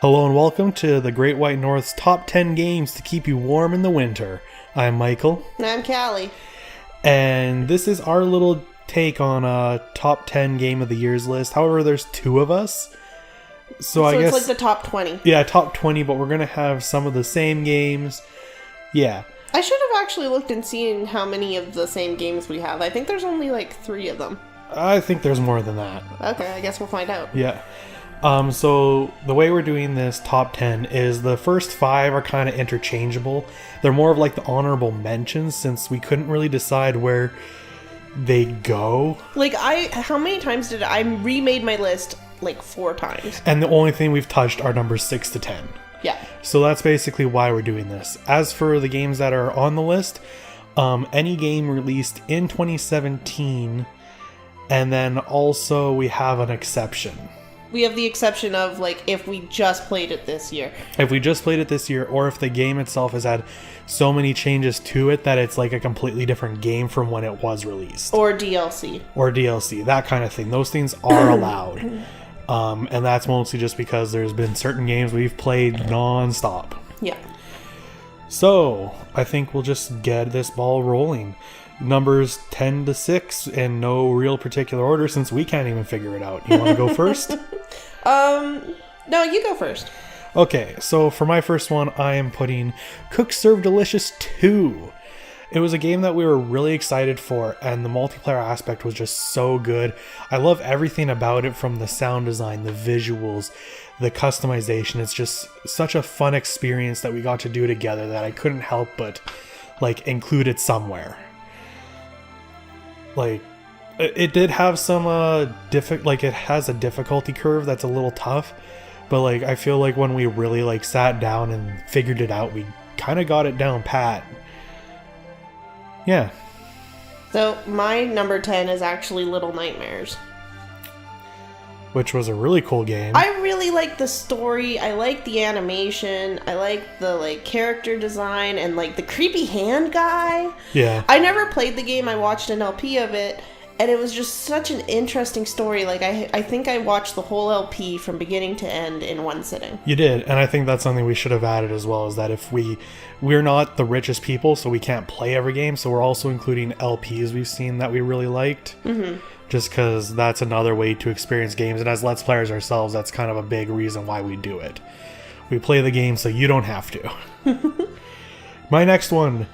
Hello and welcome to the Great White North's top 10 games to keep you warm in the winter. I'm Michael. And I'm Callie. And this is our little take on a top 10 game of the year's list. However, there's two of us. So I guess it's like the top 20. Yeah, top 20, but we're going to have some of the same games. Yeah. I should have actually looked and seen how many of the same games we have. I think there's only like 3 of them. I think there's more than that. Okay, I guess we'll find out. Yeah. So the way we're doing this top 10 is the first 5 are kind of interchangeable. They're more of like the honorable mentions since we couldn't really decide where they go. Like how many times did I remade my list? Like 4 times. And the only thing we've touched are numbers 6 to 10. Yeah. So that's basically why we're doing this. As for the games that are on the list, any game released in 2017, and then also we have an exception. We have the exception of, like, if we just played it this year. If we just played it this year, or if the game itself has had so many changes to it that it's like a completely different game from when it was released. Or DLC. Or DLC, that kind of thing. Those things are allowed. And that's mostly just because there's been certain games we've played non-stop. Yeah. So, I think we'll just get this ball rolling. Numbers 10 to 6 in no real particular order since we can't even figure it out. You want to go first? No, you go first. Okay, so for my first one, I am putting Cook Serve Delicious 2. It was a game that we were really excited for, and the multiplayer aspect was just so good. I love everything about it, from the sound design, the visuals, the customization. It's just such a fun experience that we got to do together that I couldn't help but like include it somewhere. Like, it did have some it has a difficulty curve that's a little tough, but like I feel like when we really like sat down and figured it out, we kind of got it down pat. Yeah. So my number 10 is actually Little Nightmares, which was a really cool game. I really like the story. I like the animation. I like the like character design and like the creepy hand guy. Yeah. I never played the game. I watched an LP of it, and it was just such an interesting story. Like I think I watched the whole LP from beginning to end in one sitting. You did, and I think that's something we should have added as well, is that if we're not the richest people, so we can't play every game, so we're also including LPs we've seen that we really liked. Mm-hmm. Just because that's another way to experience games, and as Let's Players ourselves, that's kind of a big reason why we do it. We play the game so you don't have to. My next one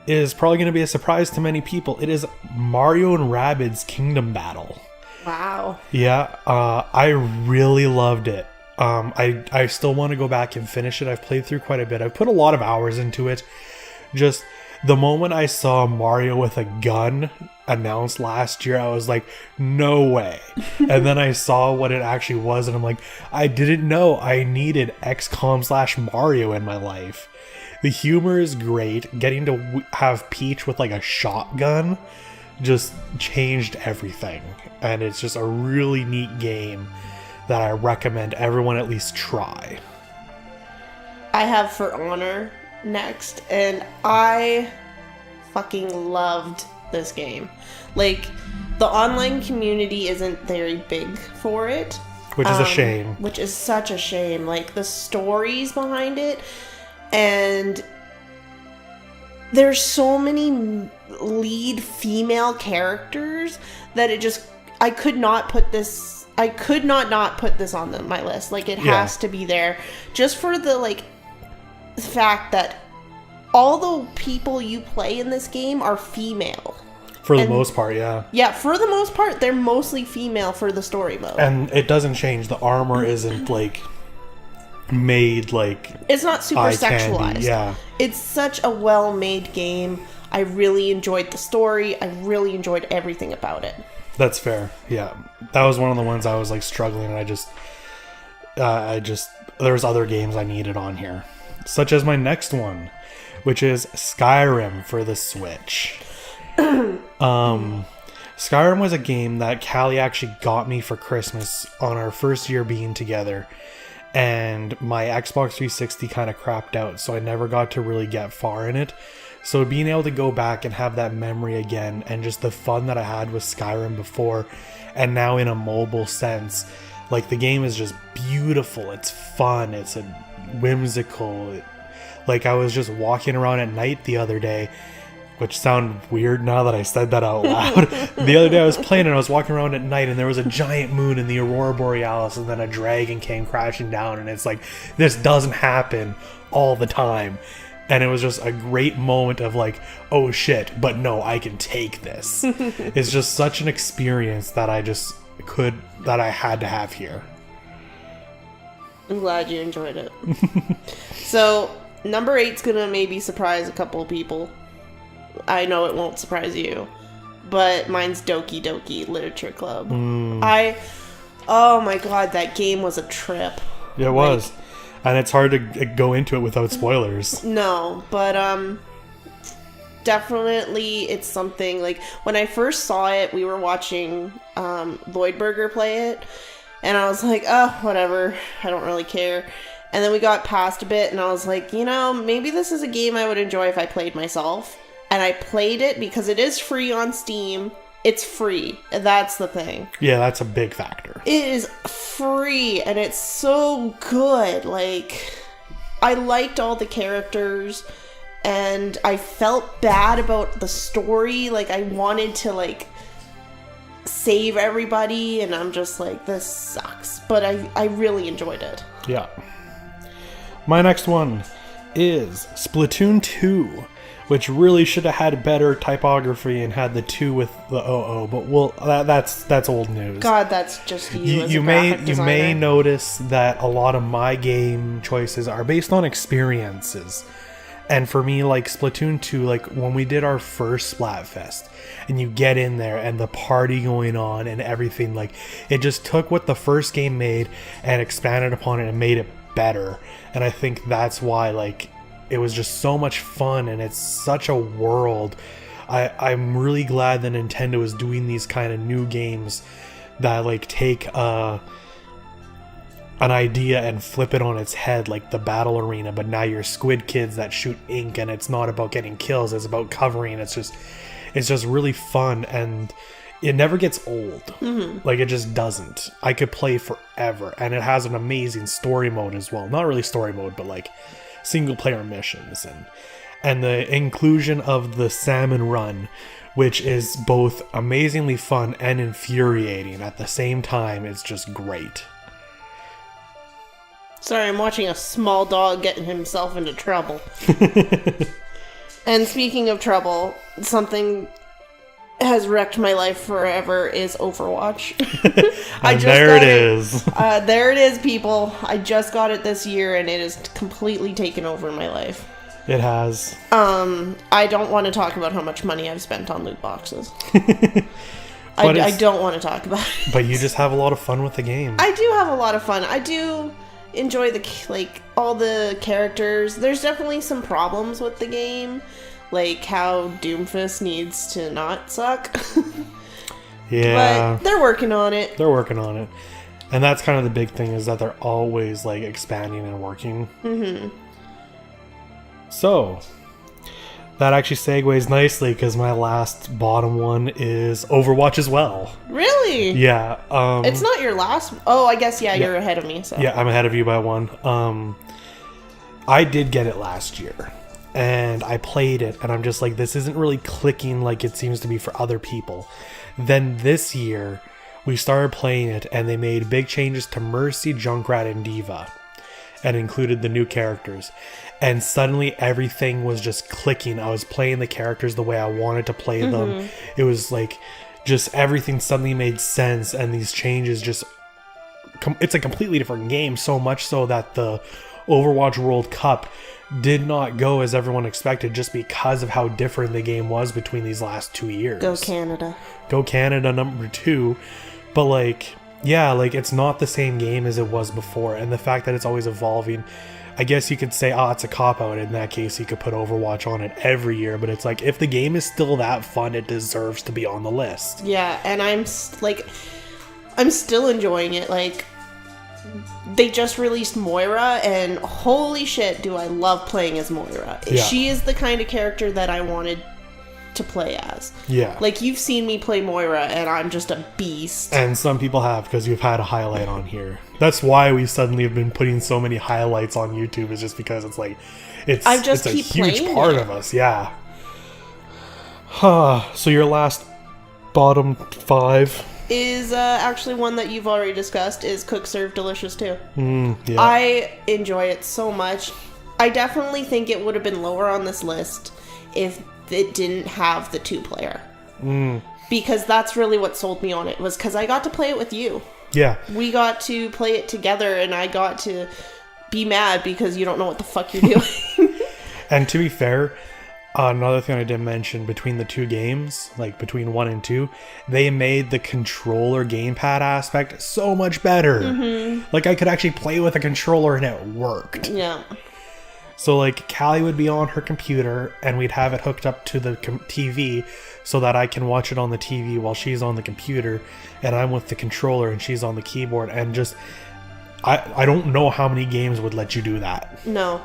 is probably going to be a surprise to many people. It is Mario and Rabbids Kingdom Battle. Wow. Yeah, I really loved it. I still want to go back and finish it. I've played through quite a bit. I've put a lot of hours into it. Just the moment I saw Mario with a gun announced last year, I was like, no way. And then I saw what it actually was, and I'm like, I didn't know I needed XCOM/Mario in my life. The humor is great. Getting to have Peach with like a shotgun just changed everything. And it's just a really neat game that I recommend everyone at least try. I have For Honor next, and I fucking loved this game. Like, the online community isn't very big for it, which is a shame. Which is such a shame. Like, the stories behind it, and there's so many lead female characters that it just, I could not put this on my list. Like, it has to be there just for the like fact that all the people you play in this game are female. For the most part, yeah. Yeah, for the most part, they're mostly female for the story mode. And it doesn't change. The armor isn't, like, made, like... It's not super sexualized. Yeah. It's such a well-made game. I really enjoyed the story. I really enjoyed everything about it. That's fair, yeah. That was one of the ones I was, like, struggling, and I just... There was other games I needed on here. Such as my next one, which is Skyrim for the Switch. Skyrim was a game that Callie actually got me for Christmas on our first year being together, and my Xbox 360 kind of crapped out, so I never got to really get far in it. So being able to go back and have that memory again, and just the fun that I had with Skyrim before, and now in a mobile sense, Like, the game is just beautiful. It's fun. It's whimsical. Like, I was just walking around at night the other day, which sounds weird now that I said that out loud. The other day I was playing and I was walking around at night and there was a giant moon in the Aurora Borealis, and then a dragon came crashing down, and it's like, this doesn't happen all the time. And it was just a great moment of like, oh shit, but no, I can take this. It's just such an experience that I had to have here. I'm glad you enjoyed it. So, number 8's gonna maybe surprise a couple of people. I know it won't surprise you. But mine's Doki Doki Literature Club. Oh my god, that game was a trip. It was. And it's hard to go into it without spoilers. No, but definitely it's something, like, when I first saw it, we were watching Lloydberger play it, and I was like, oh, whatever, I don't really care. And then we got past a bit, and I was like, maybe this is a game I would enjoy if I played myself. And I played it because it is free on Steam. It's free. That's the thing. Yeah, that's a big factor. It is free, and it's so good. Like, I liked all the characters, and I felt bad about the story. Like, I wanted to, like, save everybody, and I'm just like, this sucks. But I really enjoyed it. Yeah. My next one is Splatoon 2. Which really should have had better typography and had the 2 with the OO, but that's old news. God, that's just you as a graphic designer. You may notice that a lot of my game choices are based on experiences. And for me, like Splatoon 2, like when we did our first Splatfest, and you get in there and the party going on and everything, like it just took what the first game made and expanded upon it and made it better. And I think that's why, like, it was just so much fun, and it's such a world. I'm really glad that Nintendo is doing these kind of new games that like take an idea and flip it on its head, like the Battle Arena, but now you're squid kids that shoot ink, and it's not about getting kills, it's about covering. It's just really fun, and it never gets old. Like, it just doesn't. I could play forever, and it has an amazing story mode as well. Not really story mode, but like single player missions, and the inclusion of the salmon run, which is both amazingly fun and infuriating at the same time. It's just great. Sorry, I'm watching a small dog getting himself into trouble. And speaking of trouble, something has wrecked my life forever is Overwatch. There it is. There it is, people. I just got it this year, and it has completely taken over my life. It has. I don't want to talk about how much money I've spent on loot boxes. I don't want to talk about it. But you just have a lot of fun with the game. I do have a lot of fun. I do enjoy all the characters. There's definitely some problems with the game. Like how Doomfist needs to not suck. Yeah. But they're working on it. And that's kind of the big thing, is that they're always like expanding and working. So, that actually segues nicely, because my last bottom one is Overwatch as well. Really? Yeah. It's not your last... Oh, I guess, yeah, you're ahead of me. So. Yeah, I'm ahead of you by one. I did get it last year. And I played it, and I'm just like, this isn't really clicking like it seems to be for other people. Then this year, we started playing it, and they made big changes to Mercy, Junkrat, and Diva, and included the new characters. And suddenly, everything was just clicking. I was playing the characters the way I wanted to play them. It was like, just everything suddenly made sense, and these changes just... It's a completely different game, so much so that the Overwatch World Cup did not go as everyone expected, just because of how different the game was between these last 2 years. Go Canada. Go Canada, number 2. But like, yeah, like it's not the same game as it was before. And the fact that it's always evolving, I guess you could say, it's a cop-out. In that case, you could put Overwatch on it every year. But it's like, if the game is still that fun, it deserves to be on the list. Yeah, and I'm still enjoying it. Like, they just released Moira, and holy shit, do I love playing as Moira. Yeah. She is the kind of character that I wanted to play as. Yeah. Like, you've seen me play Moira, and I'm just a beast. And some people have, because we've had a highlight on here. That's why we suddenly have been putting so many highlights on YouTube, is just because it's like, it's a huge part of us, yeah. So your last bottom 5 is actually one that you've already discussed, is Cook Serve Delicious too. Yeah. I enjoy it so much. I definitely think it would have been lower on this list if it didn't have the 2-player. Because that's really what sold me on it, was because I got to play it with you. Yeah. We got to play it together, and I got to be mad because you don't know what the fuck you're doing. And to be fair, another thing I didn't mention, between the 2 games, like between 1 and 2, they made the controller gamepad aspect so much better. Like, I could actually play with a controller and it worked. Yeah. So, like, Callie would be on her computer and we'd have it hooked up to the TV so that I can watch it on the TV while she's on the computer, and I'm with the controller and she's on the keyboard, and just, I don't know how many games would let you do that. No.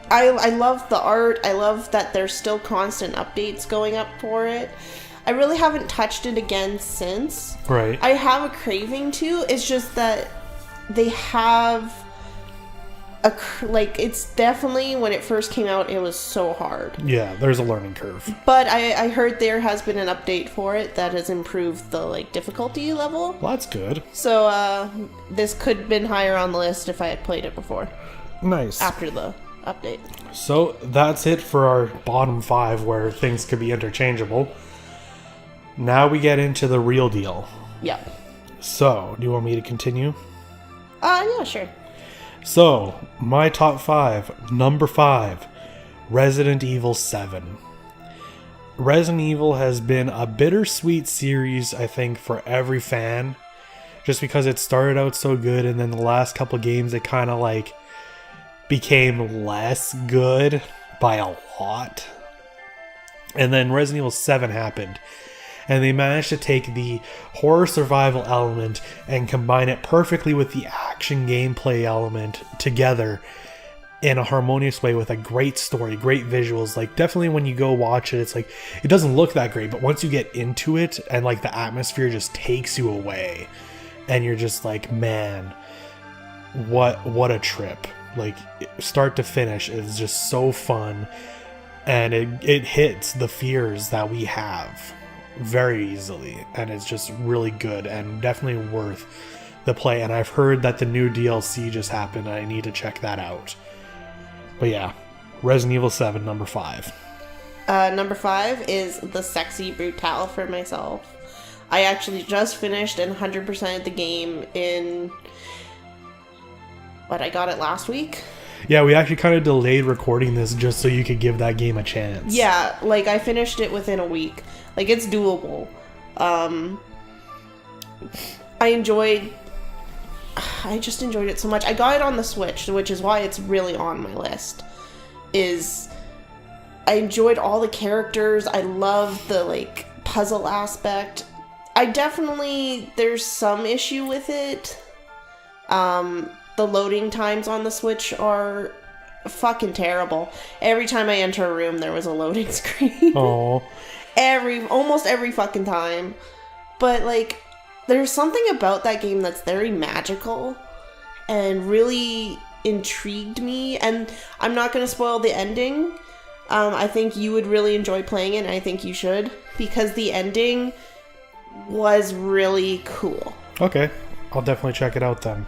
I love the art. I love that there's still constant updates going up for it. I really haven't touched it again since. Right. I have a craving to. It's just that they have it's definitely, when it first came out, it was so hard. Yeah, there's a learning curve. But I heard there has been an update for it that has improved the, like, difficulty level. Well, that's good. So, this could have been higher on the list if I had played it before. Nice. After the update. So that's it for our bottom 5 where things could be interchangeable. Now we get into the real deal. Yeah. So, do you want me to continue? Yeah, sure. So, my top 5. Number 5, Resident Evil 7. Resident Evil has been a bittersweet series, I think, for every fan. Just because it started out so good, and then the last couple games it kind of like became less good by a lot. And then Resident Evil 7 happened, and they managed to take the horror survival element and combine it perfectly with the action gameplay element together in a harmonious way, with a great story, great visuals. Like, definitely when you go watch it, it's like, it doesn't look that great, but once you get into it and like the atmosphere just takes you away, and you're just like, man, what a trip. Like, start to finish is just so fun, and it hits the fears that we have very easily, and it's just really good and definitely worth the play. And I've heard that the new DLC just happened, and I need to check that out. But yeah, Resident Evil 7, number 5. Number 5 is the Sexy Brutale for myself. I actually just finished and 100%ed the game in... I got it last week. Yeah, we actually kind of delayed recording this just so you could give that game a chance. Yeah, like, I finished it within a week. Like, it's doable. I just enjoyed it so much. I got it on the Switch, which is why it's really on my list. I enjoyed all the characters. I love the, like, puzzle aspect. There's some issue with it. The loading times on the Switch are fucking terrible. Every time I enter a room, there was a loading screen. Oh. Almost every fucking time. But, like, there's something about that game that's very magical and really intrigued me. And I'm not going to spoil the ending. I think you would really enjoy playing it, and I think you should, because the ending was really cool. Okay, I'll definitely check it out then.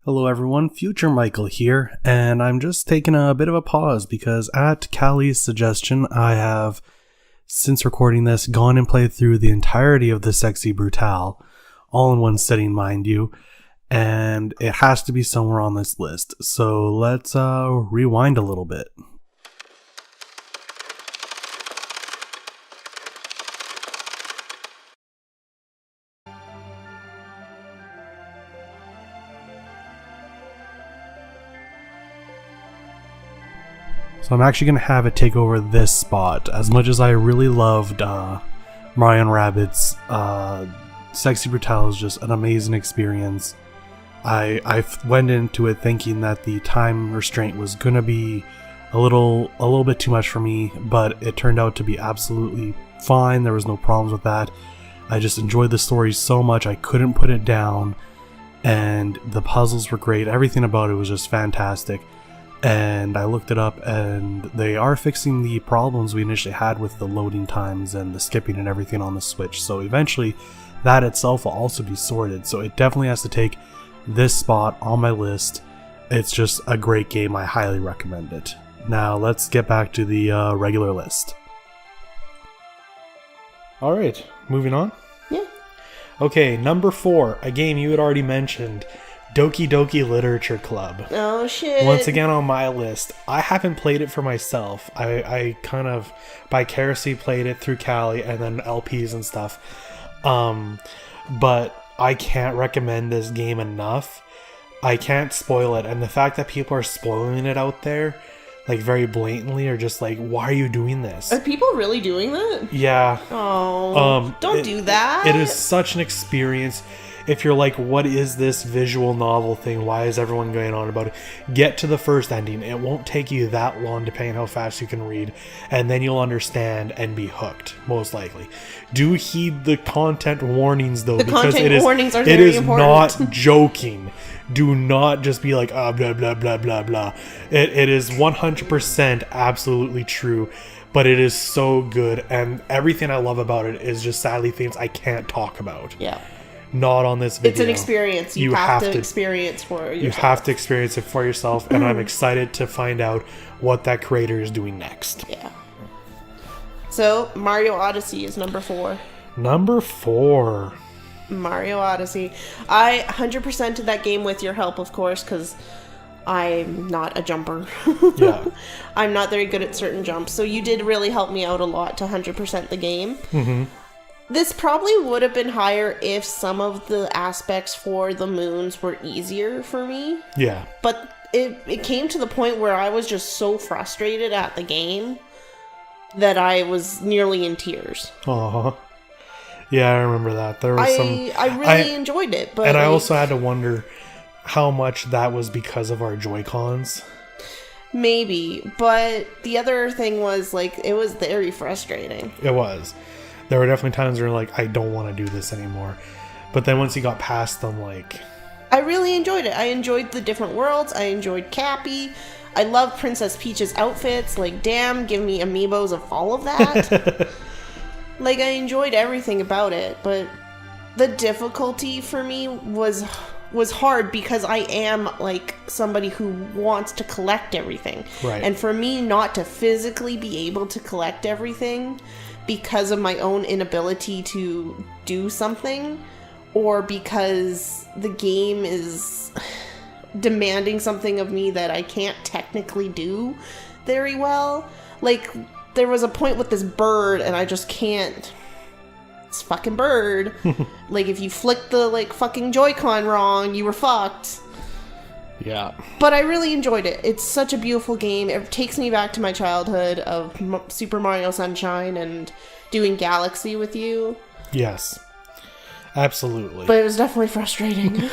Hello everyone, Future Michael here, and I'm just taking a bit of a pause because at Calli's suggestion, I have, since recording this, gone and played through the entirety of the Sexy Brutale, all in one sitting, mind you, and it has to be somewhere on this list, so let's rewind a little bit. So I'm actually going to have it take over this spot. As much as I really loved Mario & Rabbids, Sexy Brutale is just an amazing experience. I went into it thinking that the time restraint was going to be a little bit too much for me, but it turned out to be absolutely fine. There was no problems with that. I just enjoyed the story so much I couldn't put it down, and the puzzles were great. Everything about it was just fantastic. And I looked it up, and they are fixing the problems we initially had with the loading times and the skipping and everything on the Switch. So eventually that itself will also be sorted. So it definitely has to take this spot on my list. It's just a great game. I highly recommend it. Now let's get back to the regular list. Alright, moving on? Yeah. Okay, number 4, a game you had already mentioned, Doki Doki Literature Club. Oh shit. Once again on my list. I haven't played it for myself. I kind of vicariously played it through Calli and then LPs and stuff. But I can't recommend this game enough. I can't spoil it, and the fact that people are spoiling it out there, like very blatantly, are just like, why are you doing this? Are people really doing that? Yeah. Oh, don't do that. It is such an experience. If you're like, what is this visual novel thing? Why is everyone going on about it? Get to the first ending. It won't take you that long depending how fast you can read. And then you'll understand and be hooked, most likely. Do heed the content warnings, though. The because content warnings are it very is important. not joking. Do not just be like, blah, blah, blah, blah, blah. It is 100% absolutely true. But it is so good. And everything I love about it is just sadly things I can't talk about. Yeah. Not on this video. It's an experience. You have to experience for yourself. You have to experience it for yourself, and I'm excited to find out what that creator is doing next. Yeah. So, Mario Odyssey is number 4. Number 4. Mario Odyssey. I 100%ed that game with your help, of course, because I'm not a jumper. Yeah. I'm not very good at certain jumps, so you did really help me out a lot to 100% the game. Mm-hmm. This probably would have been higher if some of the aspects for the moons were easier for me. Yeah. But it came to the point where I was just so frustrated at the game that I was nearly in tears. Aw. Yeah, I remember that. There was I really enjoyed it. But and I also had to wonder how much that was because of our Joy-Cons. Maybe. But the other thing was, like, it was very frustrating. It was. There were definitely times where like, I don't want to do this anymore. But then once you got past them, like... I really enjoyed it. I enjoyed the different worlds. I enjoyed Cappy. I love Princess Peach's outfits. Like, damn, give me amiibos of all of that. Like, I enjoyed everything about it. But the difficulty for me was hard because I am, like, somebody who wants to collect everything. Right. And for me not to physically be able to collect everything because of my own inability to do something, or because the game is demanding something of me that I can't technically do very well. Like, there was a point with this bird and I just can't. It's fucking bird. Like, if you flick the, like, fucking Joy-Con wrong, you were fucked. Yeah. But I really enjoyed it. It's such a beautiful game. It takes me back to my childhood of Super Mario Sunshine and doing Galaxy with you. Yes. Absolutely. But it was definitely frustrating.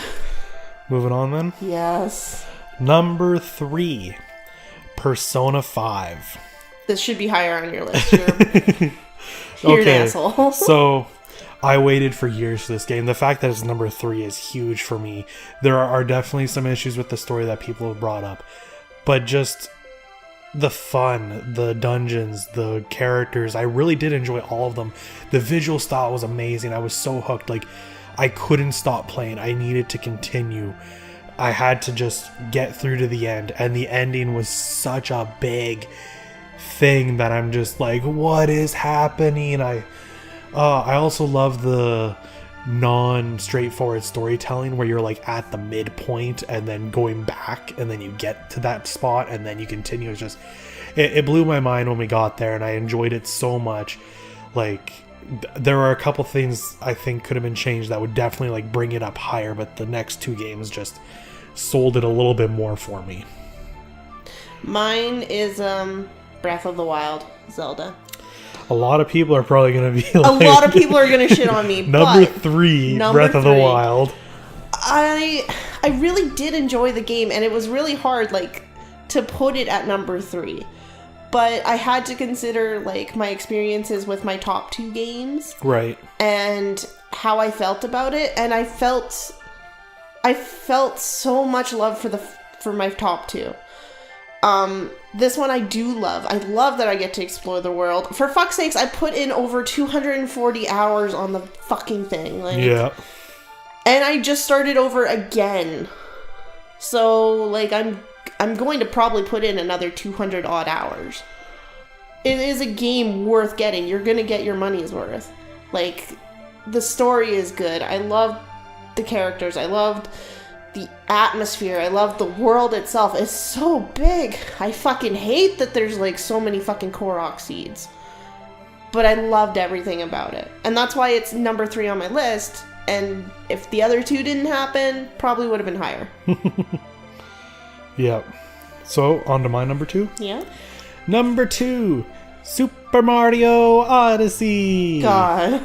Moving on then. Yes. Number 3. Persona 5. This should be higher on your list. You're an asshole. So, I waited for years for this game. The fact that it's number 3 is huge for me. There are definitely some issues with the story that people have brought up. But just the fun, the dungeons, the characters, I really did enjoy all of them. The visual style was amazing. I was so hooked. Like, I couldn't stop playing. I needed to continue. I had to just get through to the end. And the ending was such a big thing that I'm just like, what is happening? I also love the non-straightforward storytelling where you're like at the midpoint and then going back and then you get to that spot and then you continue. It's just, it blew my mind when we got there, and I enjoyed it so much. Like, there are a couple things I think could have been changed that would definitely like bring it up higher, but the next 2 games just sold it a little bit more for me. Mine is Breath of the Wild, Zelda. A lot of people are probably going to be like... A lot of people are going to shit on me, Number 3, Breath of the Wild. I really did enjoy the game, and it was really hard. Like, to put it at number 3. But I had to consider, like, my experiences with my top 2 games. Right. And how I felt about it. And I felt so much love for my top 2. This one I do love. I love that I get to explore the world. For fuck's sakes, I put in over 240 hours on the fucking thing. Like, yeah. And I just started over again. So, like, I'm going to probably put in another 200 odd hours. It is a game worth getting. You're going to get your money's worth. Like, the story is good. I love the characters. I loved the atmosphere. I love the world itself. It's so big. I fucking hate that there's, like, so many fucking Korok seeds. But I loved everything about it. And that's why it's number 3 on my list. And if the other 2 didn't happen, probably would have been higher. Yeah. So, on to my number 2? Yeah. Number 2, Super Mario Odyssey. God.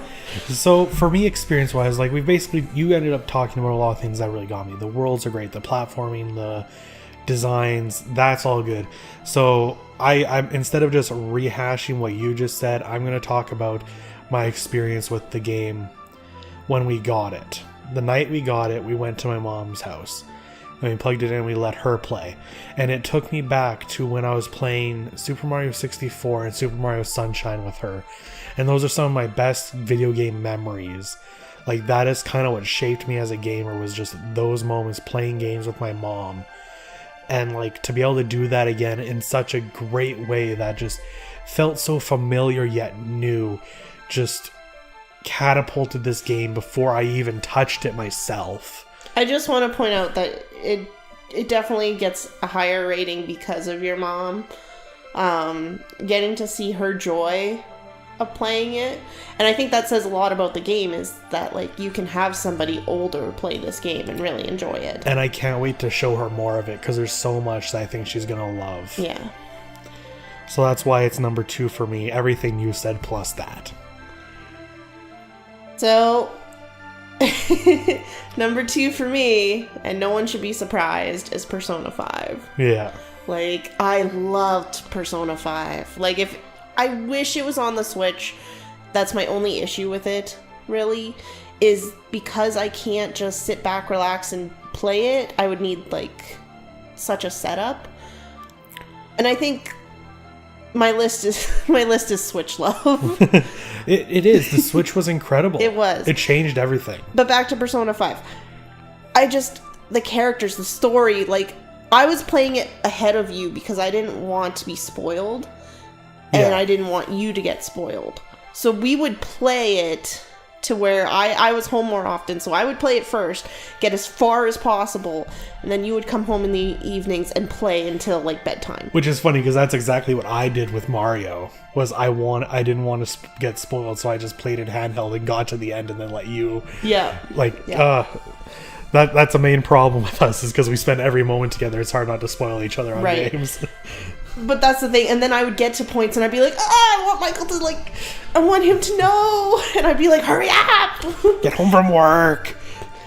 So, for me, experience-wise, like, you ended up talking about a lot of things that really got me. The worlds are great, the platforming, the designs, that's all good. So, I'm instead of just rehashing what you just said, I'm going to talk about my experience with the game when we got it. The night we got it, we went to my mom's house. And we plugged it in and we let her play. And it took me back to when I was playing Super Mario 64 and Super Mario Sunshine with her. And those are some of my best video game memories. Like, that is kind of what shaped me as a gamer, was just those moments playing games with my mom. And, like, to be able to do that again in such a great way that just felt so familiar yet new, just catapulted this game before I even touched it myself. I just want to point out that it definitely gets a higher rating because of your mom. Getting to see her joy of playing it. And I think that says a lot about the game, is that, like, you can have somebody older play this game and really enjoy it. And I can't wait to show her more of it, because there's so much that I think she's going to love. Yeah. So that's why it's number 2 for me. Everything you said plus that. So... number 2 for me, and no one should be surprised, is Persona 5. Yeah. Like, I loved Persona 5. Like, I wish it was on the Switch. That's my only issue with it, really, is because I can't just sit back, relax, and play it. I would need, like, such a setup. And I think my list is Switch love. It is. The Switch was incredible. It was. It changed everything. But back to Persona 5. The characters, the story, like, I was playing it ahead of you because I didn't want to be spoiled. And I didn't want you to get spoiled. So we would play it to where I was home more often. So I would play it first, get as far as possible, and then you would come home in the evenings and play until, like, bedtime. Which is funny, because that's exactly what I did with Mario. Was I didn't want to get spoiled, so I just played it handheld and got to the end and then let you... Yeah. That's a main problem with us, is because we spend every moment together. It's hard not to spoil each other on games. But that's the thing. And then I would get to points and I'd be like, I want Michael to, like, I want him to know. And I'd be like, hurry up. Get home from work.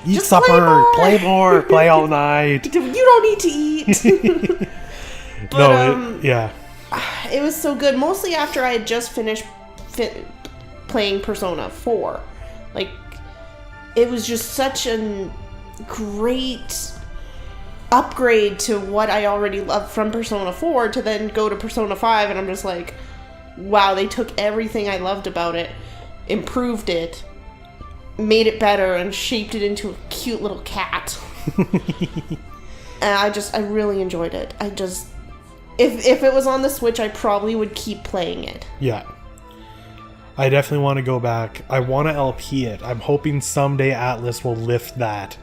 Eat Just supper. Play more. Play all night. You don't need to eat. But, it was so good. Mostly after I had just finished playing Persona 4. Like, it was just such a great upgrade to what I already loved from Persona 4 to then go to Persona 5, and I'm just like, wow, they took everything I loved about it, improved it, made it better, and shaped it into a cute little cat. And I really enjoyed it. If it was on the Switch, I probably would keep playing it. Yeah. I definitely want to go back. I want to LP it. I'm hoping someday Atlas will lift that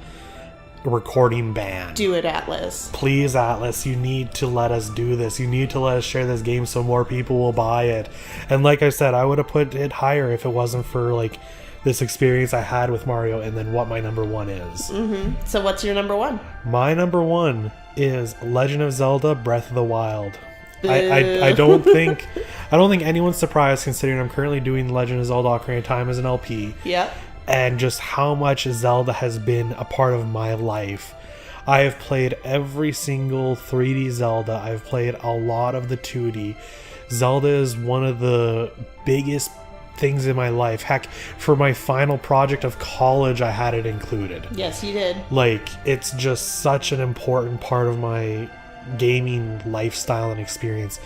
recording ban. Do it, Atlas. Please, Atlas, you need to let us do this. You need to let us share this game so more people will buy it. And like I said, I would have put it higher if it wasn't for, like, this experience I had with Mario and then what my number 1 is. Mm-hmm. So what's your number 1? My number 1 is Legend of Zelda Breath of the Wild. I don't think anyone's surprised, considering I'm currently doing Legend of Zelda Ocarina of Time as an LP. Yeah. And just how much Zelda has been a part of my life. I have played every single 3D Zelda. I've played a lot of the 2D. Zelda is one of the biggest things in my life. Heck, for my final project of college, I had it included. Yes, you did. Like, it's just such an important part of my gaming lifestyle and experience.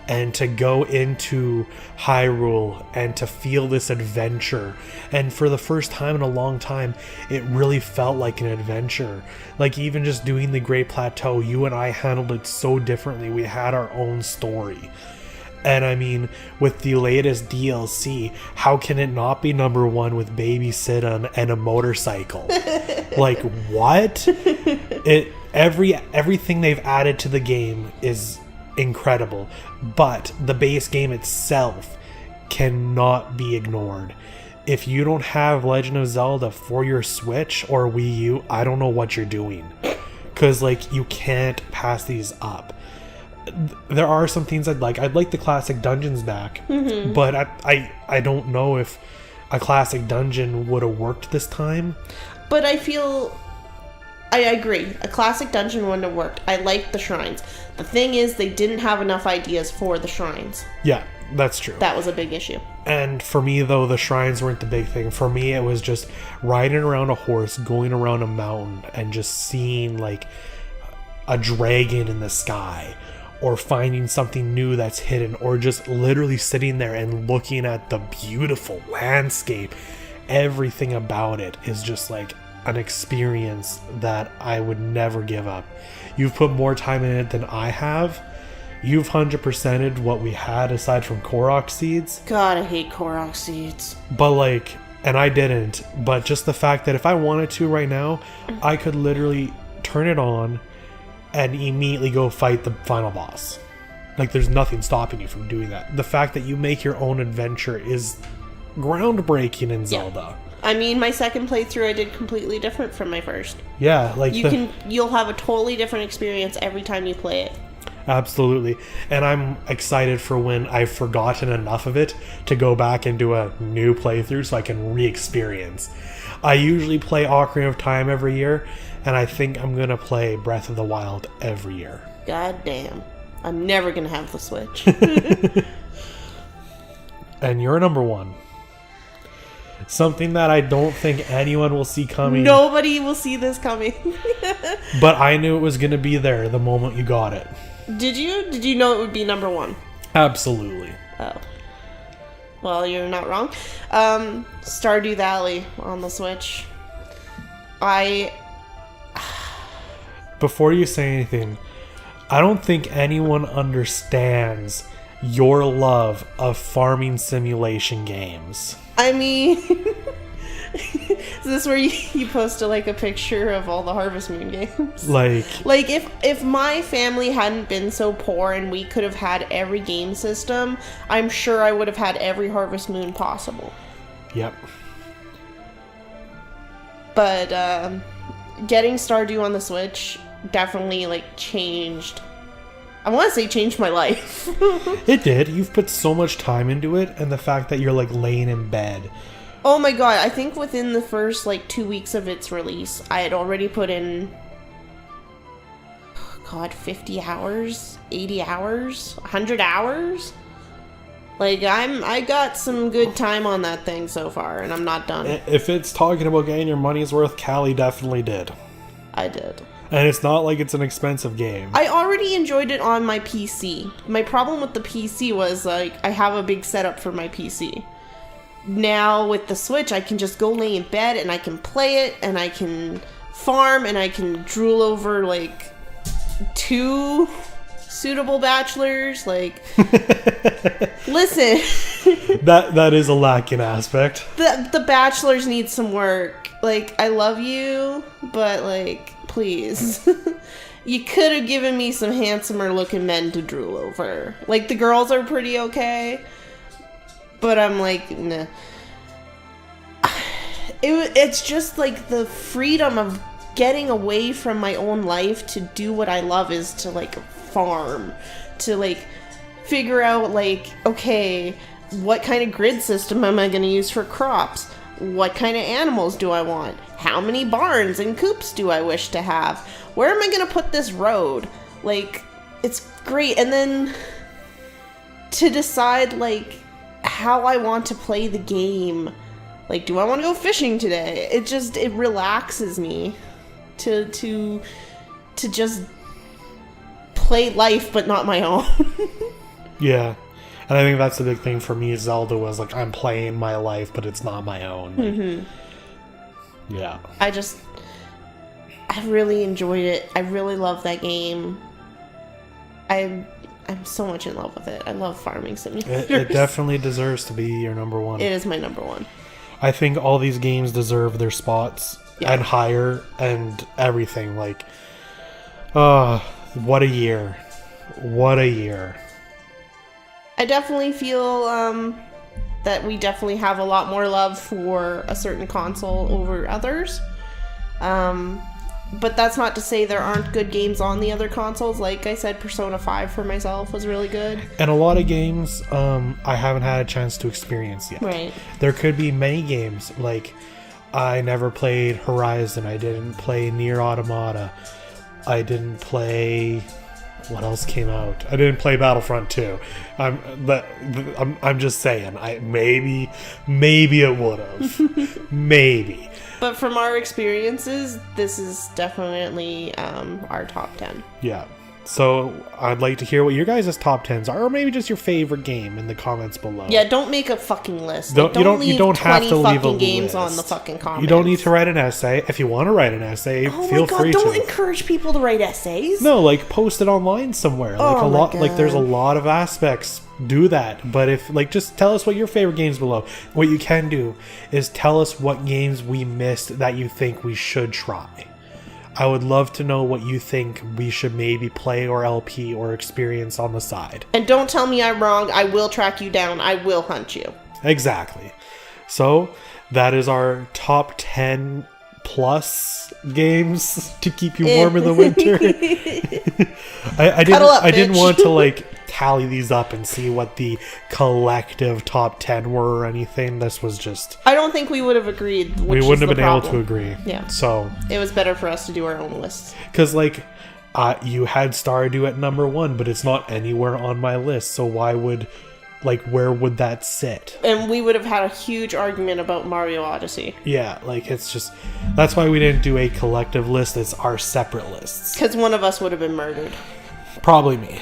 And to go into Hyrule and to feel this adventure, and for the first time in a long time, it really felt like an adventure. Like, even just doing the Great Plateau, you and I handled it so differently. We had our own story. And I mean, with the latest DLC, how can it not be number one with Baby Sidon and a motorcycle? Like, what? Everything they've added to the game is incredible, but the base game itself cannot be ignored. If you don't have Legend of Zelda for your Switch or Wii U, I don't know what you're doing, because like, you can't pass these up. There are some things I'd like the classic dungeons back, but I don't know if a classic dungeon would have worked this time. But I feel I agree. A classic dungeon wouldn't have worked. I liked the shrines. The thing is, they didn't have enough ideas for the shrines. Yeah, that's true. That was a big issue. And for me, though, the shrines weren't the big thing. For me, it was just riding around a horse, going around a mountain, and just seeing, like, a dragon in the sky, or finding something new that's hidden, or just literally sitting there and looking at the beautiful landscape. Everything about it is just, like, an experience that I would never give up. You've put more time in it than I have. You've 100%ed what we had aside from Korok seeds. God, I hate Korok seeds. But like, and I didn't, but just the fact that if I wanted to right now, I could literally turn it on and immediately go fight the final boss. Like, there's nothing stopping you from doing that. The fact that you make your own adventure is groundbreaking in Zelda. I mean, my second playthrough I did completely different from my first. Yeah, like you'll have a totally different experience every time you play it. Absolutely. And I'm excited for when I've forgotten enough of it to go back and do a new playthrough so I can re-experience. I usually play Ocarina of Time every year, and I think I'm going to play Breath of the Wild every year. God damn. I'm never going to have the Switch. And you're number one. Something that I don't think anyone will see coming. Nobody will see this coming. But I knew it was going to be there the moment you got it. Did you? Did you know it would be number one? Absolutely. Oh. Well, you're not wrong. Stardew Valley on the Switch. Before you say anything, I don't think anyone understands your love of farming simulation games. I mean, is this where you posted like a picture of all the Harvest Moon games? Like if my family hadn't been so poor and we could have had every game system, I'm sure I would have had every Harvest Moon possible. Yep. But getting Stardew on the Switch definitely like changed. I want to say changed my life. It did. You've put so much time into it, and the fact that you're like laying in bed. Oh my god, I think within the first like 2 weeks of its release, I had already put in 50 hours, 80 hours, 100 hours. Like I got some good time on that thing so far, and I'm not done. If it's talking about getting your money's worth, Calli definitely did. I did. And it's not like it's an expensive game. I already enjoyed it on my PC. My problem with the PC was, like, I have a big setup for my PC. Now, with the Switch, I can just go lay in bed, and I can play it, and I can farm, and I can drool over, like, 2 suitable bachelors. Like, listen. That is a lacking aspect. The bachelors need some work. Like, I love you, but, like, please. You could have given me some handsomer looking men to drool over. Like, the girls are pretty okay, but I'm like, nah. It's just like the freedom of getting away from my own life to do what I love is to like farm, to like figure out like, okay, what kind of grid system am I going to use for crops? What kind of animals do I want? How many barns and coops do I wish to have? Where am I going to put this road? Like, it's great. And then to decide, like, how I want to play the game. Like, do I want to go fishing today? It relaxes me to just play life, but not my own. Yeah. And I think that's the big thing for me. Zelda was like, I'm playing my life, but it's not my own. Mm-hmm. Yeah. I really enjoyed it. I really love that game. I'm so much in love with it. I love farming simulators. It definitely deserves to be your number one. It is my number one. I think all these games deserve their spots and higher and everything. Like, what a year. What a year. I definitely feel that we definitely have a lot more love for a certain console over others. But that's not to say there aren't good games on the other consoles. Like I said, Persona 5 for myself was really good. And a lot of games I haven't had a chance to experience yet. Right. There could be many games. Like, I never played Horizon. I didn't play Nier Automata. I didn't play... What else came out? I didn't play Battlefront 2. I'm just saying. Maybe it would have. Maybe. But from our experiences, this is definitely our top 10. Yeah. So I'd like to hear what your guys' top 10s are, or maybe just your favorite game in the comments below. Yeah, don't make a fucking list. You don't have to leave a games list on the fucking comments. You don't need to write an essay. If you want to write an essay, feel free to. Don't encourage people to write essays. No, like post it online somewhere. Like there's a lot of aspects. Do that. But just tell us what your favorite games below. What you can do is tell us what games we missed that you think we should try. I would love to know what you think we should maybe play or LP or experience on the side. And don't tell me I'm wrong. I will track you down. I will hunt you. Exactly. So that is our top 10 plus games to keep you warm in the winter. I didn't want to tally these up and see what the collective top 10 were or anything. This was just... I don't think we would have agreed. We wouldn't have been able to agree. Yeah. So... It was better for us to do our own lists. Because, you had Stardew at number 1, but it's not anywhere on my list. So why would... where would that sit? And we would have had a huge argument about Mario Odyssey. Yeah, it's just... That's why we didn't do a collective list. It's our separate lists. Because one of us would have been murdered. Probably me.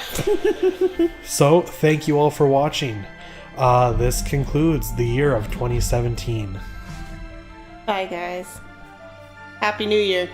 So, thank you all for watching. This concludes the year of 2017. Bye, guys. Happy New Year.